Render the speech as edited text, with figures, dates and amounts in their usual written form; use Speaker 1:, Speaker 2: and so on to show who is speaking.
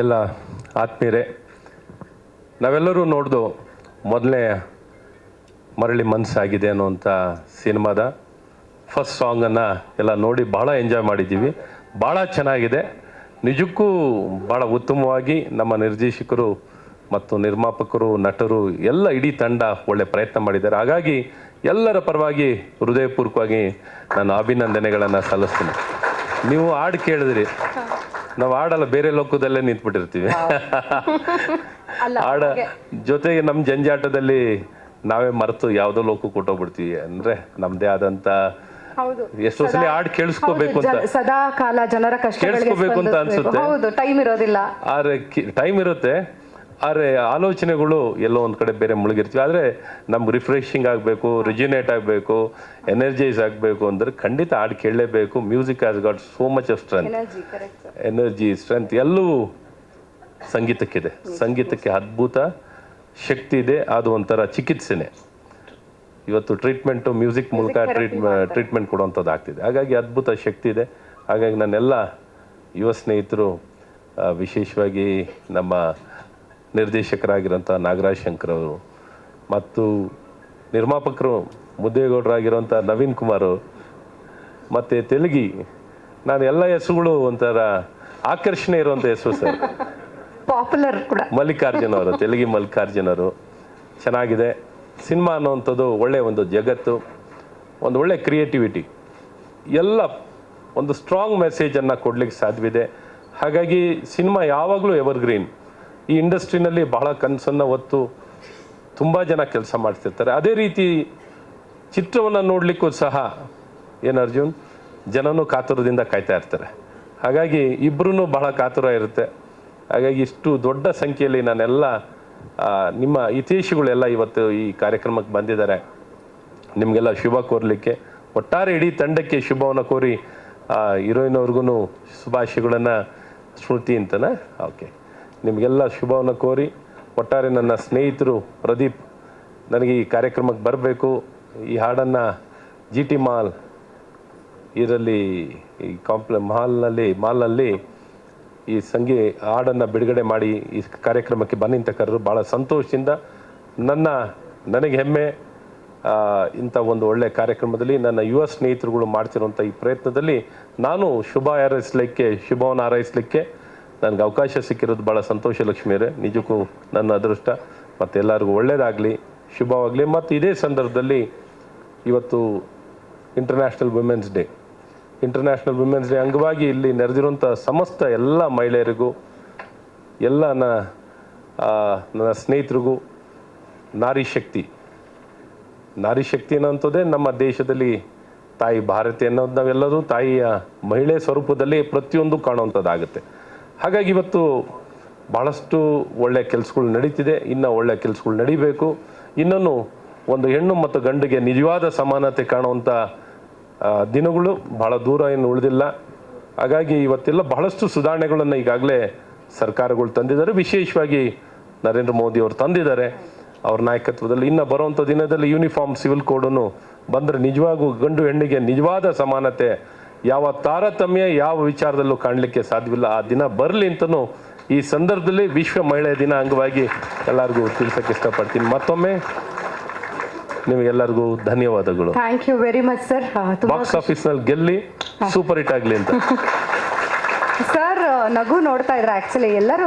Speaker 1: ಎಲ್ಲ ಆತ್ಮೀಯರೇ, ನಾವೆಲ್ಲರೂ ನೋಡ್ದು ಮೊದಲನೇ ಮರಳಿ ಮನಸ್ಸಾಗಿದೆ ಅನ್ನುವಂಥ ಸಿನಿಮಾದ ಫಸ್ಟ್ ಸಾಂಗನ್ನು ಎಲ್ಲ ನೋಡಿ ಭಾಳ ಎಂಜಾಯ್ ಮಾಡಿದ್ದೀವಿ. ಭಾಳ ಚೆನ್ನಾಗಿದೆ. ನಿಜಕ್ಕೂ ಭಾಳ ಉತ್ತಮವಾಗಿ ನಮ್ಮ ನಿರ್ದೇಶಕರು ಮತ್ತು ನಿರ್ಮಾಪಕರು, ನಟರು ಎಲ್ಲ ಇಡೀ ತಂಡ ಒಳ್ಳೆ ಪ್ರಯತ್ನ ಮಾಡಿದ್ದಾರೆ. ಹಾಗಾಗಿ ಎಲ್ಲರ ಪರವಾಗಿ ಹೃದಯಪೂರ್ವಕವಾಗಿ ನಾನು ಅಭಿನಂದನೆಗಳನ್ನು ಸಲ್ಲಿಸ್ತೀನಿ. ನೀವು ಹಾಡು ಕೇಳಿದ್ರಿ, ನಾವು ಹಾಡಲ್ಲ, ಬೇರೆ ಲೋಕದಲ್ಲೇ ನಿಂತ್ಬಿಟ್ಟಿರ್ತೀವಿ. ಹಾಡ ಜೊತೆಗೆ ನಮ್ಮ ಜಂಜಾಟದಲ್ಲಿ ನಾವೇ ಮರೆತು ಯಾವುದೋ ಲೋಕಕ್ಕೆ ಕೊಟ್ಟೋಗ್ಬಿಡ್ತೀವಿ. ಅಂದ್ರೆ ನಮ್ದೇ ಆದಂತ ಎಷ್ಟೋ ಸಲ ಹಾಡು ಕೇಳಿಸ್ಕೋಬೇಕು ಅಂತ,
Speaker 2: ಸದಾ ಕಾಲ ಜನರ
Speaker 1: ಕೇಳಿಸ್ಕೋಬೇಕು ಅಂತ ಅನ್ಸುತ್ತೆ.
Speaker 2: ಟೈಮ್ ಇರೋದಿಲ್ಲ,
Speaker 1: ಆದ್ರೆ ಟೈಮ್ ಇರುತ್ತೆ, ಆದರೆ ಆಲೋಚನೆಗಳು ಎಲ್ಲೋ ಒಂದು ಕಡೆ ಬೇರೆ ಮುಳುಗಿರ್ತೀವಿ. ಆದರೆ ನಮ್ಗೆ ರಿಫ್ರೆಶಿಂಗ್ ಆಗಬೇಕು, ರಿಜಿನೇಟ್ ಆಗಬೇಕು, ಎನರ್ಜೈಸ್ ಆಗಬೇಕು ಅಂದರೆ ಖಂಡಿತ ಹಾಡು ಕೇಳಲೇಬೇಕು. Music has got so much of strength, energy, strength ಎಲ್ಲವೂ ಸಂಗೀತಕ್ಕಿದೆ. ಸಂಗೀತಕ್ಕೆ ಅದ್ಭುತ ಶಕ್ತಿ ಇದೆ. ಅದು ಒಂಥರ ಚಿಕಿತ್ಸೆನೆ. ಇವತ್ತು ಟ್ರೀಟ್ಮೆಂಟು ಮ್ಯೂಸಿಕ್ ಮೂಲಕ ಟ್ರೀಟ್ಮೆಂಟ್ ಕೊಡುವಂಥದ್ದು ಆಗ್ತಿದೆ. ಹಾಗಾಗಿ ಅದ್ಭುತ ಶಕ್ತಿ ಇದೆ. ಹಾಗಾಗಿ ನನ್ನೆಲ್ಲ ಯುವ ಸ್ನೇಹಿತರು, ವಿಶೇಷವಾಗಿ ನಮ್ಮ ನಿರ್ದೇಶಕರಾಗಿರೋಂಥ ನಾಗರಾಜ್ ಶಂಕರ್ ಅವರು ಮತ್ತು ನಿರ್ಮಾಪಕರು ಮುದ್ದೇಗೌಡರಾಗಿರೋಂಥ ನವೀನ್ ಕುಮಾರ್ ಮತ್ತು ತೆಲುಗಿ, ನಾನು ಎಲ್ಲ ಹೆಸರುಗಳು ಒಂಥರ ಆಕರ್ಷಣೆ ಇರುವಂಥ ಹೆಸರು ಸರ್.
Speaker 2: ಪಾಪ್ಯುಲರ್ ಕೂಡ
Speaker 1: ಮಲ್ಲಿಕಾರ್ಜುನ್ ಅವರು, ತೆಲುಗಿ ಮಲ್ಲಿಕಾರ್ಜುನ್ ಅವರು. ಚೆನ್ನಾಗಿದೆ ಸಿನಿಮಾ ಅನ್ನೋವಂಥದ್ದು. ಒಳ್ಳೆಯ ಒಂದು ಜಗತ್ತು, ಒಂದು ಒಳ್ಳೆ ಕ್ರಿಯೇಟಿವಿಟಿ, ಎಲ್ಲ ಒಂದು ಸ್ಟ್ರಾಂಗ್ ಮೆಸೇಜನ್ನು ಕೊಡಲಿಕ್ಕೆ ಸಾಧ್ಯವಿದೆ. ಹಾಗಾಗಿ ಸಿನಿಮಾ ಯಾವಾಗಲೂ ಎವರ್ಗ್ರೀನ್. ಈ ಇಂಡಸ್ಟ್ರಿನಲ್ಲಿ ಬಹಳ ಕನಸನ್ನು ಹೊತ್ತು ತುಂಬ ಜನ ಕೆಲಸ ಮಾಡ್ತಿರ್ತಾರೆ. ಅದೇ ರೀತಿ ಚಿತ್ರವನ್ನು ನೋಡಲಿಕ್ಕೂ ಸಹ ಏನು ಅರ್ಜುನ್, ಜನನೂ ಕಾತುರದಿಂದ ಕಾಯ್ತಾ ಇರ್ತಾರೆ. ಹಾಗಾಗಿ ಇಬ್ಬರೂ ಬಹಳ ಕಾತುರ ಇರುತ್ತೆ. ಹಾಗಾಗಿ ಇಷ್ಟು ದೊಡ್ಡ ಸಂಖ್ಯೆಯಲ್ಲಿ ನಾನೆಲ್ಲ ನಿಮ್ಮ ಹಿತೈಷಿಗಳೆಲ್ಲ ಇವತ್ತು ಈ ಕಾರ್ಯಕ್ರಮಕ್ಕೆ ಬಂದಿದ್ದಾರೆ. ನಿಮಗೆಲ್ಲ ಶುಭ ಕೋರಲಿಕ್ಕೆ, ಒಟ್ಟಾರೆ ಇಡೀ ತಂಡಕ್ಕೆ ಶುಭವನ್ನು ಕೋರಿ, ಹೀರೋಯಿನ್ ಅವ್ರಿಗೂ ಶುಭಾಶಯಗಳನ್ನು, ಸ್ಮೃತಿ ಅಂತನ, ಓಕೆ, ನಿಮಗೆಲ್ಲ ಶುಭವನ್ನು ಕೋರಿ, ಒಟ್ಟಾರೆ ನನ್ನ ಸ್ನೇಹಿತರು ಪ್ರದೀಪ್ ನನಗೆ ಈ ಕಾರ್ಯಕ್ರಮಕ್ಕೆ ಬರಬೇಕು, ಈ ಹಾಡನ್ನು ಜಿ ಟಿ ಮಾಲ್ ಇದರಲ್ಲಿ ಈ ಮಾಲ್ನಲ್ಲಿ ಈ ಹಾಡನ್ನು ಬಿಡುಗಡೆ ಮಾಡಿ ಈ ಕಾರ್ಯಕ್ರಮಕ್ಕೆ ಬನ್ನಿ ಅಂತ ಕರೆದು ಭಾಳ ಸಂತೋಷದಿಂದ, ನನಗೆ ಹೆಮ್ಮೆ. ಇಂಥ ಒಂದು ಒಳ್ಳೆಯ ಕಾರ್ಯಕ್ರಮದಲ್ಲಿ ನನ್ನ ಯುವ ಸ್ನೇಹಿತರುಗಳು ಮಾಡ್ತಿರುವಂಥ ಈ ಪ್ರಯತ್ನದಲ್ಲಿ ನಾನು ಶುಭವನ್ನು ಹಾರೈಸಲಿಕ್ಕೆ ನನಗೆ ಅವಕಾಶ ಸಿಕ್ಕಿರೋದು ಭಾಳ ಸಂತೋಷ. ಲಕ್ಷ್ಮಿಯರೇ, ನಿಜಕ್ಕೂ ನನ್ನ ಅದೃಷ್ಟ. ಮತ್ತು ಎಲ್ಲರಿಗೂ ಒಳ್ಳೆಯದಾಗಲಿ, ಶುಭವಾಗಲಿ. ಮತ್ತು ಇದೇ ಸಂದರ್ಭದಲ್ಲಿ ಇವತ್ತು ಇಂಟರ್ನ್ಯಾಷನಲ್ ವುಮೆನ್ಸ್ ಡೇ ಅಂಗವಾಗಿ ಇಲ್ಲಿ ನೆರೆದಿರುವಂಥ ಸಮಸ್ತ ಎಲ್ಲ ಮಹಿಳೆಯರಿಗೂ, ಎಲ್ಲ ನನ್ನ ಸ್ನೇಹಿತರಿಗೂ, ನಾರಿ ಶಕ್ತಿ ಅನ್ನೋಂಥದ್ದೇ ನಮ್ಮ ದೇಶದಲ್ಲಿ ತಾಯಿ ಭಾರತಿ ಅನ್ನೋದು ನಾವೆಲ್ಲರೂ ತಾಯಿಯ ಮಹಿಳೆ ಸ್ವರೂಪದಲ್ಲಿ ಪ್ರತಿಯೊಂದು ಕಾಣುವಂಥದ್ದಾಗುತ್ತೆ. ಹಾಗಾಗಿ ಇವತ್ತು ಭಾಳಷ್ಟು ಒಳ್ಳೆಯ ಕೆಲಸಗಳು ನಡೀತಿದೆ. ಇನ್ನು ಒಳ್ಳೆಯ ಕೆಲಸಗಳು ನಡೀಬೇಕು. ಇನ್ನೂ ಒಂದು ಹೆಣ್ಣು ಮತ್ತು ಗಂಡಿಗೆ ನಿಜವಾದ ಸಮಾನತೆ ಕಾಣುವಂಥ ದಿನಗಳು ಭಾಳ ದೂರ ಏನು ಉಳಿದಿಲ್ಲ. ಹಾಗಾಗಿ ಇವತ್ತೆಲ್ಲ ಬಹಳಷ್ಟು ಸುಧಾರಣೆಗಳನ್ನು ಈಗಾಗಲೇ ಸರ್ಕಾರಗಳು ತಂದಿದ್ದಾರೆ. ವಿಶೇಷವಾಗಿ ನರೇಂದ್ರ ಮೋದಿ ಅವರು ತಂದಿದ್ದಾರೆ. ಅವ್ರ ನಾಯಕತ್ವದಲ್ಲಿ ಇನ್ನು ಬರುವಂಥ ದಿನದಲ್ಲಿ ಯೂನಿಫಾರ್ಮ್ ಸಿವಿಲ್ ಕೋಡನ್ನು ಬಂದರೆ ನಿಜವಾಗೂ ಗಂಡು ಹೆಣ್ಣಿಗೆ ನಿಜವಾದ ಸಮಾನತೆ, ಯಾವ ತಾರತಮ್ಯ ಯಾವ ವಿಚಾರದಲ್ಲೂ ಕಾಣಲಿಕ್ಕೆ ಸಾಧ್ಯವಿಲ್ಲ. ಆ ದಿನ ಬರಲಿ ಅಂತಲೂ ಈ ಸಂದರ್ಭದಲ್ಲಿ ವಿಶ್ವ ಮಹಿಳೆಯ ದಿನ ಅಂಗವಾಗಿ ಎಲ್ಲರಿಗೂ ತಿಳಿಸೋಕ್ಕೆ ಇಷ್ಟಪಡ್ತೀನಿ. ಮತ್ತೊಮ್ಮೆ ನಿಮಗೆಲ್ಲರಿಗೂ ಧನ್ಯವಾದಗಳು.
Speaker 2: Thank you very much sir.
Speaker 1: Box ಆಫೀಸ್ನಲ್ಲಿ ಗೆಲ್ಲಿ ಸೂಪರ್ ಹಿಟ್ ಆಗಲಿ ಅಂತ
Speaker 2: ಸರ್ ನಗು ನೋಡ್ತಾ ಇದ್ರೆ ಆಕ್ಚುಲಿ ಎಲ್ಲರೂ